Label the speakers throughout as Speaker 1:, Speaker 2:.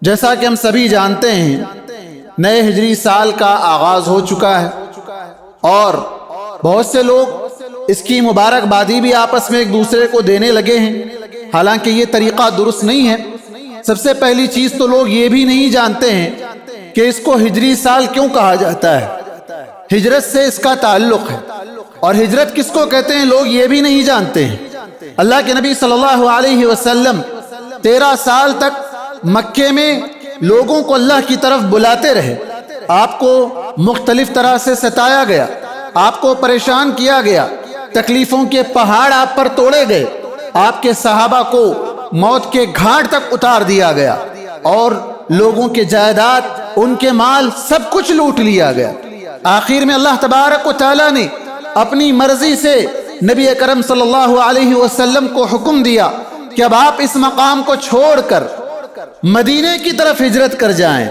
Speaker 1: جیسا کہ ہم سبھی جانتے ہیں نئے ہجری سال کا آغاز ہو چکا ہے اور بہت سے لوگ اس کی مبارکبادی بھی آپس میں ایک دوسرے کو دینے لگے ہیں، حالانکہ یہ طریقہ درست نہیں ہے۔ سب سے پہلی چیز تو لوگ یہ بھی نہیں جانتے ہیں کہ اس کو ہجری سال کیوں کہا جاتا ہے، ہجرت سے اس کا تعلق ہے، اور ہجرت کس کو کہتے ہیں لوگ یہ بھی نہیں جانتے ہیں۔ اللہ کے نبی صلی اللہ علیہ وسلم 13 سال تک مکے میں لوگوں کو اللہ کی طرف بلاتے رہے، آپ کو مختلف طرح سے ستایا گیا، آپ کو پریشان کیا گیا، تکلیفوں کے پہاڑ آپ پر توڑے گئے، آپ کے صحابہ کو موت کے گھاٹ تک اتار دیا گیا، اور لوگوں کے جائیداد، ان کے مال، سب کچھ لوٹ لیا گیا۔ آخر میں اللہ تبارک و تعالیٰ نے اپنی مرضی سے نبی اکرم صلی اللہ علیہ وسلم کو حکم دیا کہ اب آپ اس مقام کو چھوڑ کر مدینے کی طرف ہجرت کر جائیں۔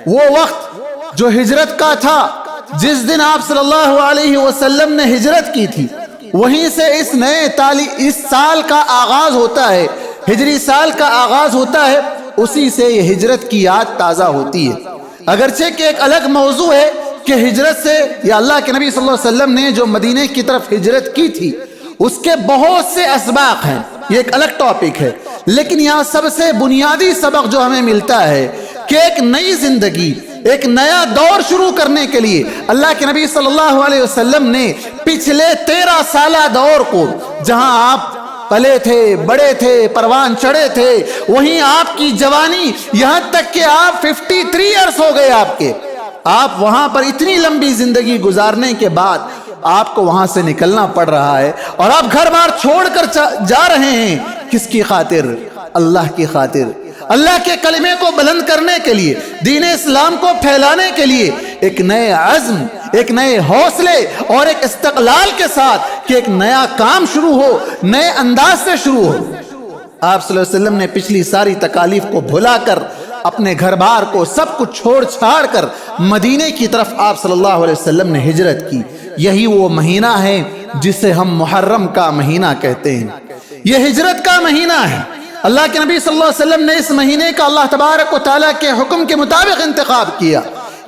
Speaker 1: وہ وقت جو ہجرت کا تھا، جس دن آپ صلی اللہ علیہ وسلم نے ہجرت کی تھی، وہیں سے اس سال کا آغاز ہوتا ہے، ہجری سال کا آغاز ہوتا ہے، اسی سے یہ ہجرت کی یاد تازہ ہوتی ہے۔ اگرچہ کہ ایک الگ موضوع ہے کہ ہجرت سے یا اللہ کے نبی صلی اللہ علیہ وسلم نے جو مدینے کی طرف ہجرت کی تھی اس کے بہت سے اسباق ہیں، یہ ایک الگ ٹاپک ہے، لیکن یہاں سب سے بنیادی سبق جو ہمیں ملتا ہے کہ ایک نئی زندگی، ایک نیا دور شروع کرنے کے لیے اللہ کے نبی صلی اللہ علیہ وسلم نے پچھلے 13 سالہ دور کو، جہاں آپ پلے تھے، بڑے تھے، پروان چڑھے تھے، وہیں آپ کی جوانی، یہاں تک کہ آپ 53 ایئرس ہو گئے آپ وہاں پر اتنی لمبی زندگی گزارنے کے بعد آپ کو وہاں سے نکلنا پڑ رہا ہے، اور آپ گھر بار چھوڑ کر جا رہے ہیں۔ کس کی خاطر؟ اللہ کی خاطر، اللہ کے کلمے کو بلند کرنے کے لیے، دین اسلام کو پھیلانے کے لیے، ایک نئے عزم، ایک نئے حوصلے اور ایک استقلال کے ساتھ کہ ایک نیا کام شروع ہو، نئے انداز سے شروع ہو۔ آپ صلی اللہ علیہ وسلم نے پچھلی ساری تکالیف کو بھلا کر، اپنے گھر بار کو سب کچھ چھوڑ چھاڑ کر مدینے کی طرف آپ صلی اللہ علیہ وسلم نے ہجرت کی۔ یہی وہ مہینہ ہے جسے ہم محرم کا مہینہ کہتے ہیں، یہ ہجرت کا مہینہ ہے۔ اللہ کے نبی صلی اللہ علیہ وسلم نے اس مہینے کا اللہ تبارک و تعالیٰ کے حکم کے مطابق انتخاب کیا۔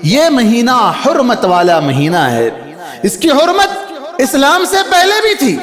Speaker 1: یہ مہینہ حرمت والا مہینہ ہے، اس کی حرمت اسلام سے پہلے بھی تھی،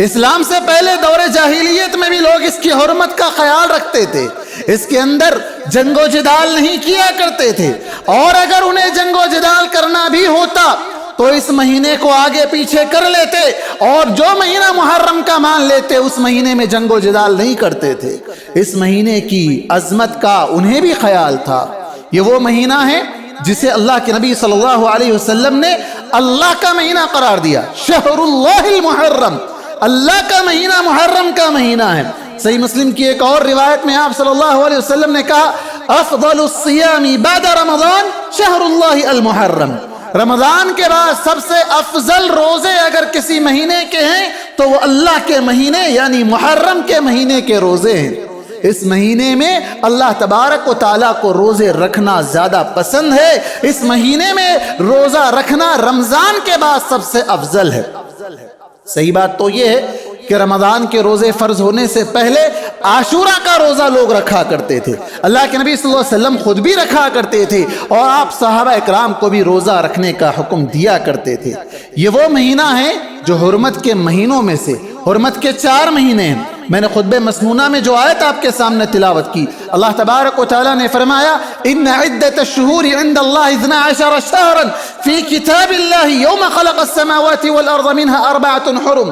Speaker 1: اسلام سے پہلے دور جاہلیت میں بھی لوگ اس کی حرمت کا خیال رکھتے تھے، اس کے اندر جنگ و جدال نہیں کیا کرتے تھے، اور اگر انہیں جنگ و جدال کرنا بھی ہوتا تو اس مہینے کو آگے پیچھے کر لیتے، اور جو مہینہ محرم کا مان لیتے اس مہینے میں جنگ و جدال نہیں کرتے تھے۔ اس مہینے کی عظمت کا انہیں بھی خیال تھا۔ یہ وہ مہینہ ہے جسے اللہ کے نبی صلی اللہ علیہ وسلم نے اللہ کا مہینہ قرار دیا، شہر اللہ المحرم، اللہ کا مہینہ، محرم کا مہینہ ہے۔ صحیح مسلم کی ایک اور روایت میں آپ صلی اللہ علیہ وسلم نے کہا، افضل الصیام بعد رمضان شہر اللہ المحرم، رمضان کے بعد سب سے افضل روزے اگر کسی مہینے کے ہیں تو وہ اللہ کے مہینے یعنی محرم کے مہینے کے روزے ہیں۔ اس مہینے میں اللہ تبارک و تعالیٰ کو روزے رکھنا زیادہ پسند ہے، اس مہینے میں روزہ رکھنا رمضان کے بعد سب سے افضل ہے۔ صحیح بات تو یہ ہے کہ رمضان کے روزے فرض ہونے سے پہلے عاشورہ کا روزہ لوگ رکھا کرتے تھے، اللہ کے نبی صلی اللہ علیہ وسلم خود بھی رکھا کرتے تھے، اور آپ صحابہ اکرام کو بھی روزہ رکھنے کا حکم دیا کرتے تھے۔ یہ وہ مہینہ ہے جو حرمت کے مہینوں میں سے، حرمت کے 4 مہینے ہیں۔ میں نے خطبہ مسنونہ میں جو آیت آپ کے سامنے تلاوت کی، اللہ تبارک و تعالیٰ نے فرمایا، ان عدت الشہور عند اللہ 12 شہرا فی کتاب اللہ یوم خلق السماوات والارض منها 4 حرم۔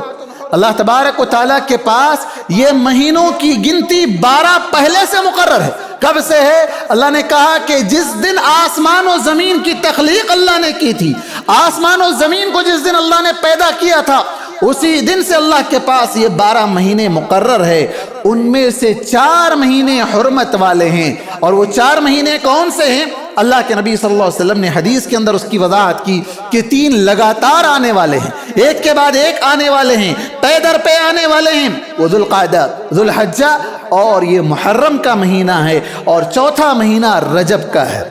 Speaker 1: اللہ تبارک و تعالیٰ کے پاس یہ مہینوں کی گنتی 12 پہلے سے مقرر ہے۔ کب سے ہے؟ اللہ نے کہا کہ جس دن آسمان و زمین کی تخلیق اللہ نے کی تھی، آسمان و زمین کو جس دن اللہ نے پیدا کیا تھا، اسی دن سے اللہ کے پاس یہ 12 مہینے مقرر ہے۔ ان میں سے 4 مہینے حرمت والے ہیں، اور وہ 4 مہینے کون سے ہیں؟ اللہ کے نبی صلی اللہ علیہ وسلم نے حدیث کے اندر اس کی وضاحت کی کہ 3 لگاتار آنے والے ہیں، ایک کے بعد ایک آنے والے ہیں، پے در پے آنے والے ہیں، وہ ذوالقعدہ، ذوالحجہ، اور یہ محرم کا مہینہ ہے، اور چوتھا مہینہ رجب کا ہے۔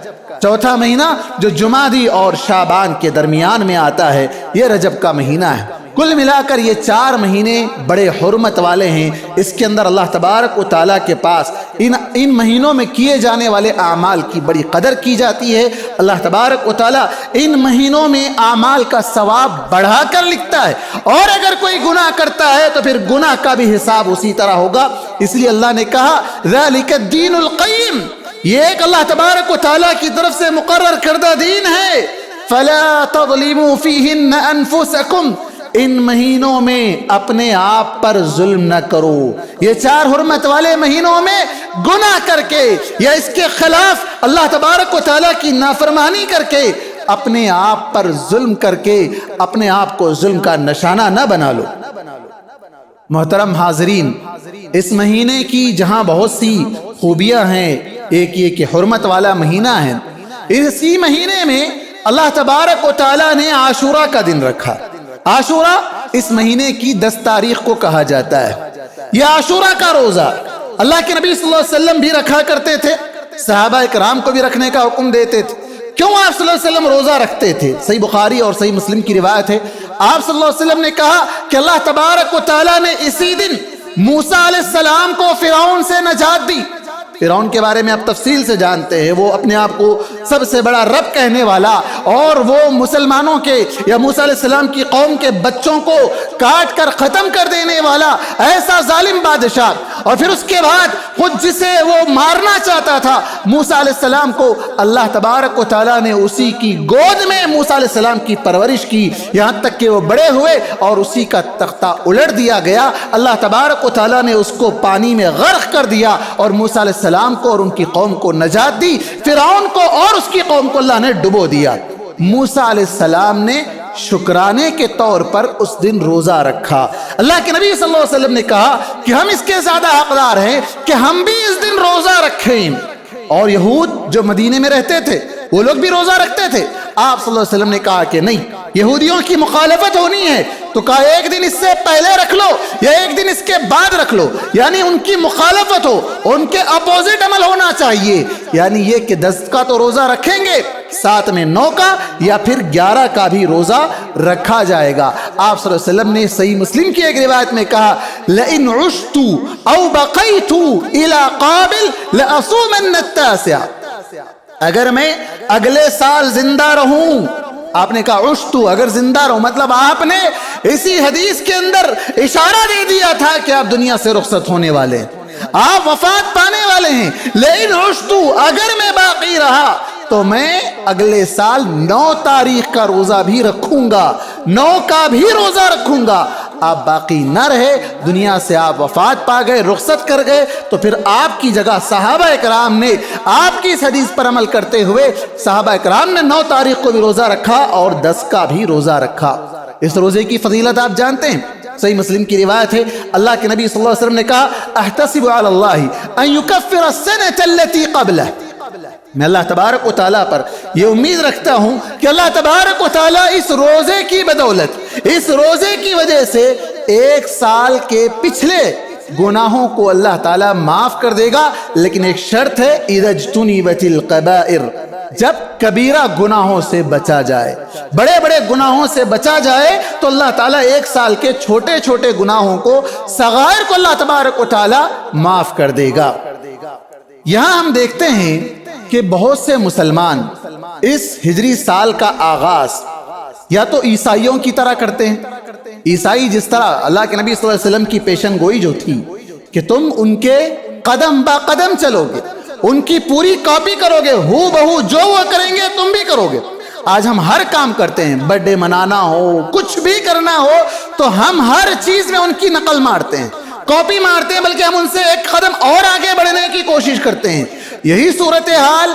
Speaker 1: چوتھا مہینہ جو جمادی اور شعبان کے درمیان میں آتا ہے، یہ رجب کا مہینہ ہے۔ کل ملا کر یہ 4 مہینے بڑے حرمت والے ہیں۔ اس کے اندر اللہ تبارک و تعالیٰ کے پاس ان مہینوں میں کیے جانے والے اعمال کی بڑی قدر کی جاتی ہے۔ اللہ تبارک و تعالیٰ ان مہینوں میں اعمال کا ثواب بڑھا کر لکھتا ہے، اور اگر کوئی گناہ کرتا ہے تو پھر گناہ کا بھی حساب اسی طرح ہوگا۔ اس لیے اللہ نے کہا ذالک الدین القیم، یہ ایک اللہ تبارک و تعالیٰ کی طرف سے مقرر کردہ دین ہے۔ فلا تظلموا فیہن انفسکم، ان مہینوں میں اپنے آپ پر ظلم نہ کرو۔ یہ 4 حرمت والے مہینوں میں گناہ کر کے یا اس کے خلاف اللہ تبارک و تعالیٰ کی نافرمانی کر کے اپنے آپ پر ظلم کر کے اپنے آپ کو ظلم کا نشانہ نہ بنا لو۔ محترم حاضرین، اس مہینے کی جہاں بہت سی خوبیاں ہیں، ایک یہ کہ حرمت والا مہینہ ہے، اسی مہینے میں اللہ تبارک و تعالیٰ نے عاشورہ کا دن رکھا۔ عاشورہ اس مہینے کی 10 تاریخ کو کہا جاتا ہے۔ یہ عاشورہ کا روزہ اللہ کے نبی صلی اللہ علیہ وسلم بھی رکھا کرتے تھے، صحابہ اکرام کو بھی رکھنے کا حکم دیتے تھے۔ کیوں آپ صلی اللہ علیہ وسلم روزہ رکھتے تھے؟ صحیح بخاری اور صحیح مسلم کی روایت ہے، آپ صلی اللہ علیہ وسلم نے کہا کہ اللہ تبارک و تعالیٰ نے اسی دن موسیٰ علیہ السلام کو فرعون سے نجات دی۔ فرعون کے بارے میں آپ تفصیل سے جانتے ہیں، وہ اپنے آپ کو سب سے بڑا رب کہنے والا، اور وہ مسلمانوں کے یا موسیٰ علیہ السلام کی قوم کے بچوں کو کاٹ کر ختم کر دینے والا ایسا ظالم بادشاہ، اور پھر اس کے بعد خود جسے وہ مارنا چاہتا تھا موسیٰ علیہ السلام کو، اللہ تبارک و تعالیٰ نے اسی کی گود میں موسیٰ علیہ السلام کی پرورش کی، یہاں تک کہ وہ بڑے ہوئے اور اسی کا تختہ الٹ دیا گیا۔ اللہ تبارک و تعالیٰ نے اس کو پانی میں غرق کر دیا اور موسیٰ علیہ السلام کو اور ان کی قوم کو نجات دی۔ فرعون کو اور اس کی قوم کو اللہ نے ڈبو دیا۔ موسیٰ علیہ السلام نے شکرانے کے طور پر اس دن روزہ رکھا۔ اللہ کے نبی صلی اللہ علیہ وسلم نے کہا کہ ہم اس کے زیادہ حقدار ہیں کہ ہم بھی اس دن روزہ رکھیں۔ اور یہود جو مدینے میں رہتے تھے وہ لوگ بھی روزہ رکھتے تھے۔ آپ صلی اللہ علیہ وسلم نے کہا کہ نہیں، یہودیوں کی مخالفت ہونی ہے تو کہا ایک دن اس سے پہلے رکھ لو یا ایک دن اس کے بعد رکھ لو، یعنی ان کی مخالفت ہو، ان کے اپوزٹ عمل ہونا چاہیے، یعنی یہ کہ 10 کا تو روزہ رکھیں گے، ساتھ میں 9 کا یا پھر 11 کا بھی روزہ رکھا جائے گا۔ آپ صلی اللہ علیہ وسلم نے صحیح مسلم کی ایک روایت میں کہا لئن عشت او بقیت الى قابل لأصومن التاسع، اگر میں اگلے سال زندہ رہوں، آپ نے کہا عشتو، اگر زندہ رہوں، مطلب آپ نے اسی حدیث کے اندر اشارہ دے دیا تھا کہ آپ دنیا سے رخصت ہونے والے ہیں، آپ وفات پانے والے ہیں۔ لیکن عشتو، اگر میں باقی رہا تو میں اگلے سال 9 تاریخ کا روزہ بھی رکھوں گا، 9 کا بھی روزہ رکھوں گا۔ آپ باقی نہ رہے، دنیا سے آپ وفات پا گئے، رخصت کر گئے، تو پھر آپ کی جگہ صحابہ اکرام نے آپ کی اس حدیث پر عمل کرتے ہوئے صحابہ اکرام نے 9 تاریخ کو بھی روزہ رکھا اور 10 کا بھی روزہ رکھا۔ اس روزے کی فضیلت آپ جانتے ہیں، صحیح مسلم کی روایت ہے، اللہ کے نبی صلی اللہ علیہ وسلم نے کہا احتسب علی اللہ ان یکفر السنة التي قبلہ، میں اللہ تبارک و تعالیٰ پر یہ امید رکھتا ہوں کہ اللہ تبارک و تعالیٰ اس روزے کی بدولت، اس روزے کی وجہ سے 1 سال کے پچھلے گناہوں کو اللہ تعالیٰ معاف کر دے گا، لیکن ایک شرط ہے اذا اجتنبت القبائر، جب کبیرہ گناہوں سے بچا جائے، بڑے بڑے گناہوں سے بچا جائے تو اللہ تعالیٰ 1 سال کے چھوٹے چھوٹے گناہوں کو، صغائر کو اللہ تبارک و تعالیٰ معاف کر دے گا۔ یہاں ہم دیکھتے ہیں کہ بہت سے مسلمان اس ہجری سال کا آغاز یا تو عیسائیوں کی طرح کرتے ہیں۔ عیسائی جس طرح اللہ کے نبی صلی اللہ علیہ وسلم کی پیشن گوئی جو تھی کہ تم ان کے قدم با قدم چلو گے، ان کی پوری کاپی کرو گے، ہو بہو جو وہ کریں گے تم بھی کرو گے۔ آج ہم ہر کام کرتے ہیں، برتھ ڈے منانا ہو، کچھ بھی کرنا ہو تو ہم ہر چیز میں ان کی نقل مارتے ہیں، کاپی مارتے ہیں، بلکہ ہم ان سے ایک قدم اور آگے بڑھنے کی کوشش کرتے ہیں۔ یہی صورتحال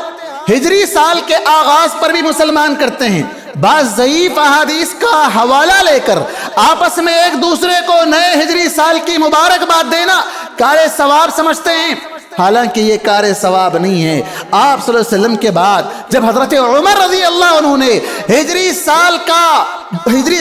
Speaker 1: ہجری سال کے آغاز پر بھی مسلمان کرتے ہیں۔ بعض ضعیف احادیث کا حوالہ لے کر آپس میں ایک دوسرے کو نئے ہجری سال کی مبارکباد دینا کار ثواب سمجھتے ہیں، حالانکہ یہ کار ثواب نہیں ہے۔ آپ صلی اللہ علیہ وسلم کے بعد جب حضرت عمر رضی اللہ عنہ نے ہجری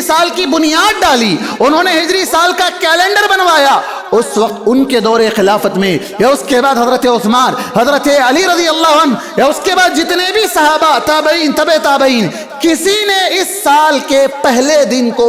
Speaker 1: سال کی بنیاد ڈالی، انہوں نے ہجری سال کا کیلنڈر بنوایا، اس وقت ان کے دور خلافت میں یا اس کے بعد حضرت عثمان، حضرت علی رضی اللہ عنہ یا اس کے بعد جتنے بھی صحابہ، تابعین، تبع تابعین، کسی نے اس سال کے پہلے دن کو